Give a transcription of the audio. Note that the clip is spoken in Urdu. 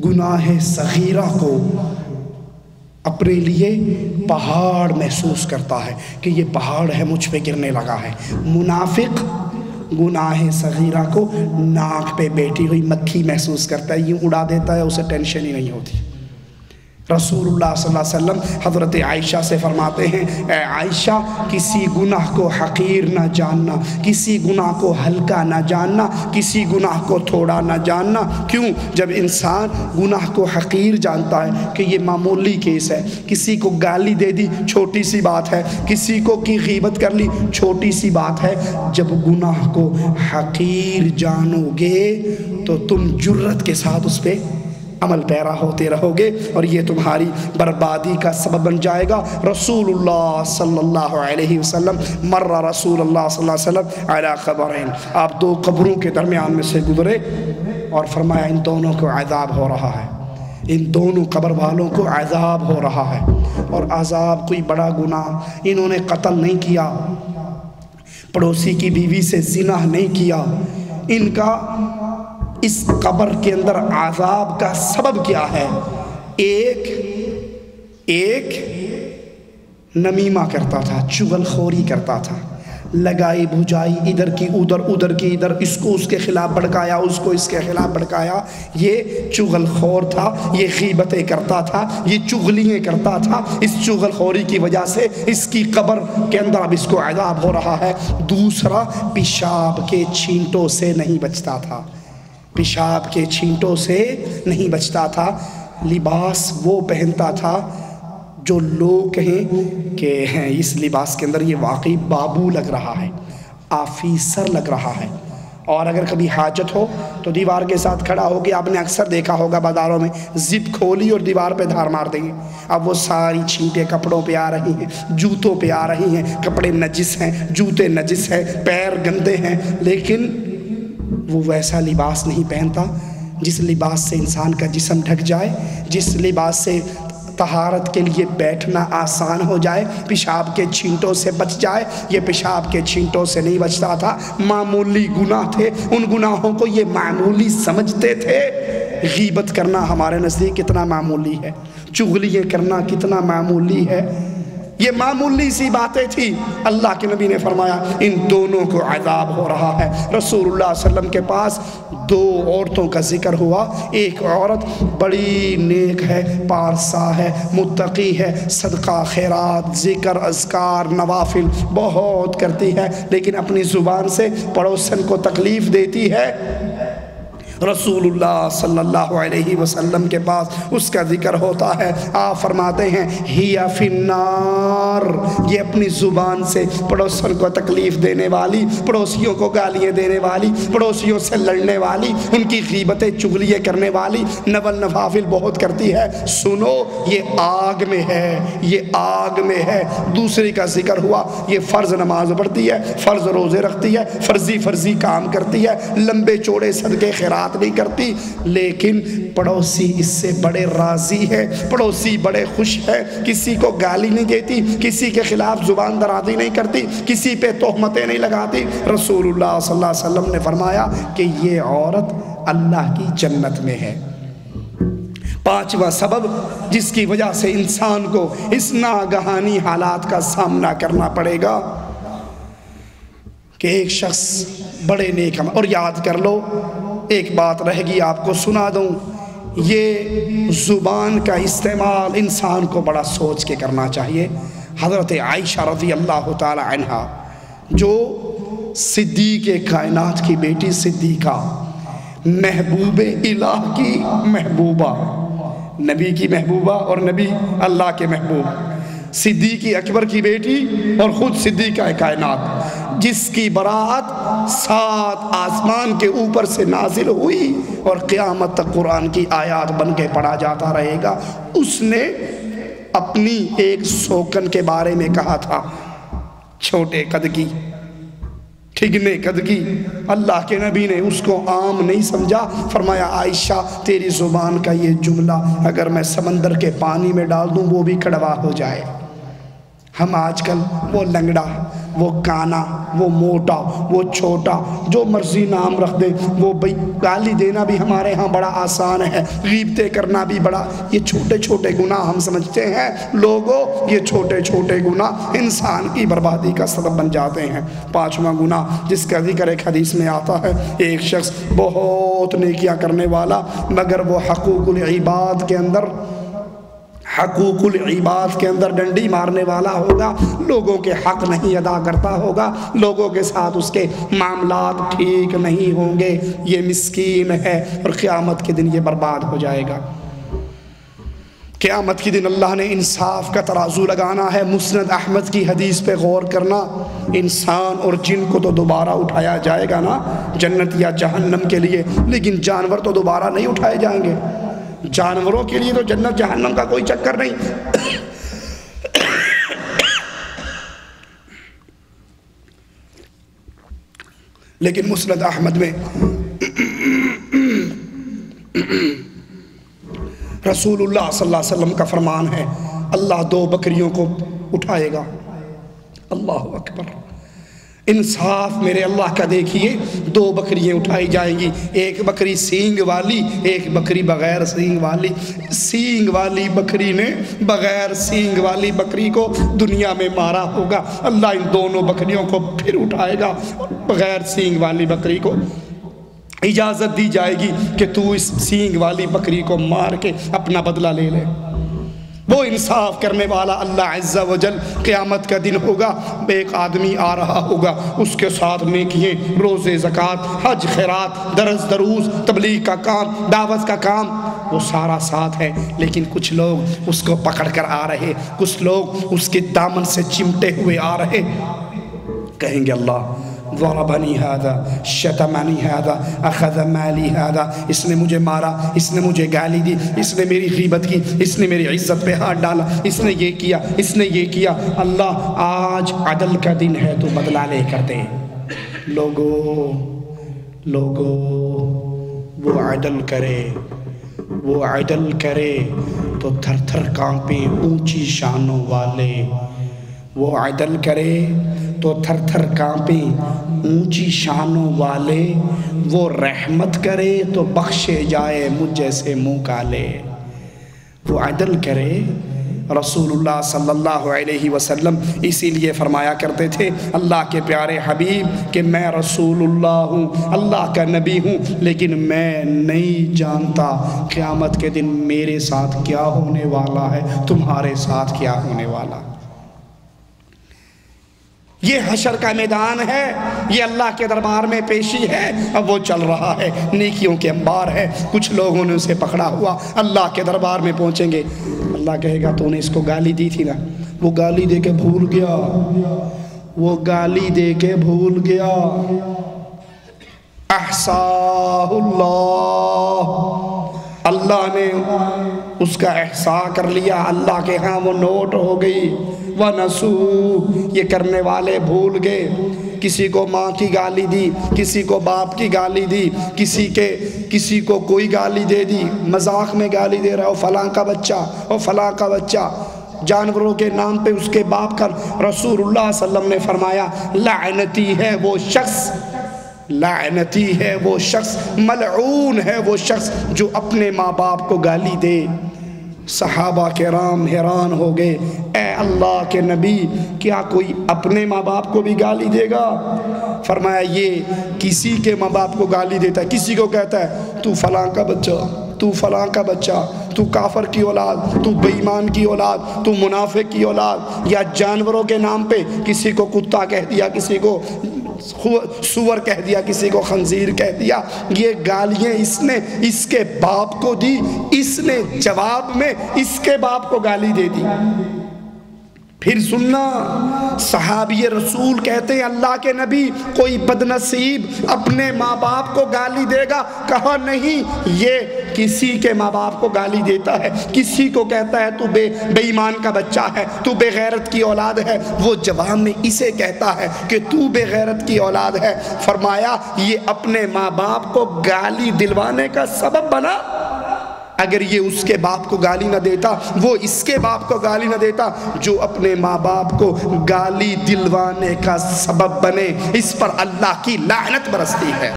گناہ صغیرہ کو اپنے لیے پہاڑ محسوس کرتا ہے کہ یہ پہاڑ ہے مجھ پہ گرنے لگا ہے۔ منافق گناہ صغیرہ کو ناک پہ بیٹھی ہوئی مکھی محسوس کرتا ہے، یوں اڑا دیتا ہے، اسے ٹینشن ہی نہیں ہوتی۔ رسول اللہ صلی اللہ علیہ وسلم حضرت عائشہ سے فرماتے ہیں، اے عائشہ کسی گناہ کو حقیر نہ جاننا، کسی گناہ کو ہلکا نہ جاننا، کسی گناہ کو تھوڑا نہ جاننا۔ کیوں؟ جب انسان گناہ کو حقیر جانتا ہے کہ یہ معمولی کیس ہے، کسی کو گالی دے دی چھوٹی سی بات ہے، کسی کو کی غیبت کر لی چھوٹی سی بات ہے، جب گناہ کو حقیر جانو گے تو تم جرت کے ساتھ اس پہ عمل پیرا ہوتے رہو گے اور یہ تمہاری بربادی کا سبب بن جائے گا۔ رسول اللہ صلی اللہ علیہ وسلم مر رسول اللہ صلی اللہ علیہ وسلم علی قبرین، آپ دو قبروں کے درمیان میں سے گزرے اور فرمایا ان دونوں کو عذاب ہو رہا ہے، ان دونوں قبر والوں کو عذاب ہو رہا ہے۔ اور عذاب کوئی بڑا گناہ، انہوں نے قتل نہیں کیا، پڑوسی کی بیوی سے زنا نہیں کیا، ان کا اس قبر کے اندر عذاب کا سبب کیا ہے؟ ایک نمیمہ کرتا تھا، چغل خوری کرتا تھا، لگائی بھجائی ادھر کی ادھر، ادھر کی ادھر، اس کو اس کے خلاف بھڑکایا، اس کو اس کے خلاف بھڑکایا۔ یہ چغل خور تھا، یہ غیبتیں کرتا تھا، یہ چغلیاں کرتا تھا۔ اس چغل خوری کی وجہ سے اس کی قبر کے اندر اب اس کو عذاب ہو رہا ہے۔ دوسرا، پیشاب کے چھینٹوں سے نہیں بچتا تھا، پیشاب کے چھینٹوں سے نہیں بچتا تھا، لباس وہ پہنتا تھا جو لوگ کہیں کہ اس لباس کے اندر یہ واقعی بابو لگ رہا ہے، آفیسر لگ رہا ہے۔ اور اگر کبھی حاجت ہو تو دیوار کے ساتھ کھڑا ہو کے آپ نے اکثر دیکھا ہوگا بازاروں میں، زپ کھولی اور دیوار پہ دھار مار دیں گے، اب وہ ساری چھینٹیں کپڑوں پہ آ رہی ہیں، جوتوں پہ آ رہی ہیں، کپڑے نجس ہیں، جوتے نجس ہیں، پیر گندے ہیں، لیکن وہ ویسا لباس نہیں پہنتا جس لباس سے انسان کا جسم ڈھک جائے، جس لباس سے طہارت کے لیے بیٹھنا آسان ہو جائے، پیشاب کے چھینٹوں سے بچ جائے۔ یہ پیشاب کے چھینٹوں سے نہیں بچتا تھا، معمولی گناہ تھے، ان گناہوں کو یہ معمولی سمجھتے تھے۔ غیبت کرنا ہمارے نزدیک کتنا معمولی ہے، چغلیاں کرنا کتنا معمولی ہے، یہ معمولی سی باتیں تھی۔ اللہ کے نبی نے فرمایا ان دونوں کو عذاب ہو رہا ہے۔ رسول اللہ صلی اللہ علیہ وسلم کے پاس دو عورتوں کا ذکر ہوا، ایک عورت بڑی نیک ہے، پارسا ہے، متقی ہے، صدقہ خیرات ذکر اذکار نوافل بہت کرتی ہے، لیکن اپنی زبان سے پڑوسن کو تکلیف دیتی ہے۔ رسول اللہ صلی اللہ علیہ وسلم کے پاس اس کا ذکر ہوتا ہے، آپ فرماتے ہیں ہی فی النار، یہ اپنی زبان سے پڑوسیوں کو تکلیف دینے والی، پڑوسیوں کو گالیاں دینے والی، پڑوسیوں سے لڑنے والی، ان کی غیبتیں چغلیاں کرنے والی، نوافل نوافل بہت کرتی ہے، سنو یہ آگ میں ہے، یہ آگ میں ہے۔ دوسری کا ذکر ہوا، یہ فرض نماز پڑھتی ہے، فرض روزے رکھتی ہے، فرضی کام کرتی ہے، لمبے چوڑے صدقے خیرات نہیں کرتی، لیکن پڑوسی اس سے بڑے راضی ہے، پڑوسی بڑے خوش ہے، کسی کو گالی نہیں دیتی، کسی کے خلاف زبان درازی نہیں کرتی، کسی پہ تہمتیں نہیں لگاتی۔ رسول اللہ صلی اللہ علیہ وسلم نے فرمایا کہ یہ عورت اللہ کی جنت میں ہے۔ پانچواں سبب جس کی وجہ سے انسان کو اس ناگہانی حالات کا سامنا کرنا پڑے گا کہ ایک شخص بڑے نیک عمل، اور یاد کر لو ایک بات رہ گی آپ کو سنا دوں، یہ زبان کا استعمال انسان کو بڑا سوچ کے کرنا چاہیے۔ حضرت عائشہ رضی اللہ تعالی عنہا جو صدیق کائنات کی بیٹی صدیقہ، محبوب الہ کی محبوبہ، نبی کی محبوبہ اور نبی اللہ کے محبوب، صدیق اکبر کی بیٹی اور خود صدیقہ کائنات، جس کی برات 7 آسمان کے اوپر سے نازل ہوئی اور قیامت تک قرآن کی آیات بن کے پڑھا جاتا رہے گا، اس نے اپنی ایک سوکن کے بارے میں کہا تھا، چھوٹے قد کی، ٹھگنے قد کی۔ اللہ کے نبی نے اس کو عام نہیں سمجھا، فرمایا عائشہ تیری زبان کا یہ جملہ اگر میں سمندر کے پانی میں ڈال دوں وہ بھی کڑوا ہو جائے۔ ہم آج کل وہ لنگڑا، وہ کانا، وہ موٹا، وہ چھوٹا، جو مرضی نام رکھ دیں، وہ بھئی گالی دینا بھی ہمارے ہاں بڑا آسان ہے، غیبتیں کرنا بھی بڑا، یہ چھوٹے چھوٹے گناہ ہم سمجھتے ہیں لوگوں، یہ چھوٹے چھوٹے گناہ انسان کی بربادی کا سبب بن جاتے ہیں۔ پانچواں گناہ جس کا ذکر ایک حدیث میں آتا ہے، ایک شخص بہت نیکیاں کرنے والا مگر وہ حقوق العباد کے اندر ڈنڈی مارنے والا ہوگا، لوگوں کے حق نہیں ادا کرتا ہوگا، لوگوں کے ساتھ اس کے معاملات ٹھیک نہیں ہوں گے، یہ مسکین ہے اور قیامت کے دن یہ برباد ہو جائے گا۔ قیامت کے دن اللہ نے انصاف کا ترازو لگانا ہے۔ مسند احمد کی حدیث پہ غور کرنا، انسان اور جن کو تو دوبارہ اٹھایا جائے گا نا جنت یا جہنم کے لیے، لیکن جانور تو دوبارہ نہیں اٹھائے جائیں گے۔ جانوروں کے لیے تو جنت جہنم کا کوئی چکر نہیں۔ لیکن مسند احمد میں رسول اللہ صلی اللہ علیہ وسلم کا فرمان ہے، اللہ دو بکریوں کو اٹھائے گا۔ اللہ اکبر، انصاف میرے اللہ کا دیکھیے، دو بکریاں اٹھائی جائیں گی، ایک بکری سینگ والی، ایک بکری بغیر سینگ والی۔ سینگ والی بکری نے بغیر سینگ والی بکری کو دنیا میں مارا ہوگا، اللہ ان دونوں بکریوں کو پھر اٹھائے گا، بغیر سینگ والی بکری کو اجازت دی جائے گی کہ تو اس سینگ والی بکری کو مار کے اپنا بدلہ لے لے۔ وہ انصاف کرنے والا اللہ عز و جل، قیامت کا دن ہوگا، ایک آدمی آ رہا ہوگا، اس کے ساتھ نیکییں، روزے، زکوٰۃ، حج، خیرات، درس دروس، تبلیغ کا کام، دعوت کا کام، وہ سارا ساتھ ہے، لیکن کچھ لوگ اس کو پکڑ کر آ رہے، کچھ لوگ اس کے دامن سے چمٹے ہوئے آ رہے، کہیں گے اللہ ضربنی هذا شتمنی هذا اخذ مالی هذا، اس نے مجھے مارا، اس نے مجھے گالی دی، اس نے میری غیبت کی، اس نے میری عزت پہ ہاتھ ڈالا، اس نے یہ کیا، اس نے یہ کیا۔ اللہ آج عدل کا دن ہے، تو بدلہ لے کر دے۔ لوگو وہ عدل کرے تو تھر تھر کانپے اونچی شانوں والے، وہ عدل کرے تو تھر تھر کانپیں اونچی شانوں والے، وہ رحمت کرے تو بخشے جائے مجھ جیسے منہ کالے۔ وہ عدل کرے، رسول اللہ صلی اللہ علیہ وسلم اسی لیے فرمایا کرتے تھے، اللہ کے پیارے حبیب کہ میں رسول اللہ ہوں، اللہ کا نبی ہوں، لیکن میں نہیں جانتا قیامت کے دن میرے ساتھ کیا ہونے والا ہے، تمہارے ساتھ کیا ہونے والا۔ یہ حشر کا میدان ہے، یہ اللہ کے دربار میں پیشی ہے، اب وہ چل رہا ہے، نیکیوں کے انبار ہے، کچھ لوگوں نے اسے پکڑا ہوا، اللہ کے دربار میں پہنچیں گے، اللہ کہے گا تو نے اس کو گالی دی تھی نا، وہ گالی دے کے بھول گیا، وہ گالی دے کے بھول گیا، احصاہ اللہ نے اس کا احصاء کر لیا، اللہ کے ہاں وہ نوٹ ہو گئی۔ وَنَسُوا، یہ کرنے والے بھول گئے، کسی کو ماں کی گالی دی، کسی کو باپ کی گالی دی، کسی کو کوئی گالی دے دی، مذاق میں گالی دے رہا ہو فلاں کا بچہ، اور فلاں کا بچہ، جانوروں کے نام پہ اس کے باپ کا۔ رسول اللہ صلی اللہ علیہ وسلم نے فرمایا لعنتی ہے وہ شخص، لعنتی ہے وہ شخص، ملعون ہے وہ شخص جو اپنے ماں باپ کو گالی دے۔ صحابہ کرام حیران ہو گئے، اے اللہ کے نبی کیا کوئی اپنے ماں باپ کو بھی گالی دے گا؟ فرمایا یہ کسی کے ماں باپ کو گالی دیتا ہے، کسی کو کہتا ہے تو فلاں کا بچہ، تو فلاں کا بچہ، تو کافر کی اولاد، تو بے ایمان کی اولاد، تو منافق کی اولاد، یا جانوروں کے نام پہ کسی کو کتا کہہ دیا، کسی کو سور کہہ دیا، کسی کو خنزیر کہہ دیا، یہ گالیاں اس نے اس کے باپ کو دی، اس نے جواب میں اس کے باپ کو گالی دے دی۔ پھر سننا، صحابی رسول کہتے ہیں اللہ کے نبی کوئی بدنصیب اپنے ماں باپ کو گالی دے گا؟ کہا نہیں، یہ کسی کے ماں باپ کو گالی دیتا ہے، کسی کو کہتا ہے تو بے ایمان کا بچہ ہے، تو بے غیرت کی اولاد ہے، وہ جواب میں اسے کہتا ہے کہ تو بے غیرت کی اولاد ہے۔ فرمایا یہ اپنے ماں باپ کو گالی دلوانے کا سبب بنا۔ اگر یہ اس کے باپ کو گالی نہ دیتا وہ اس کے باپ کو گالی نہ دیتا، جو اپنے ماں باپ کو گالی دلوانے کا سبب بنے اس پر اللہ کی لعنت برستی ہے۔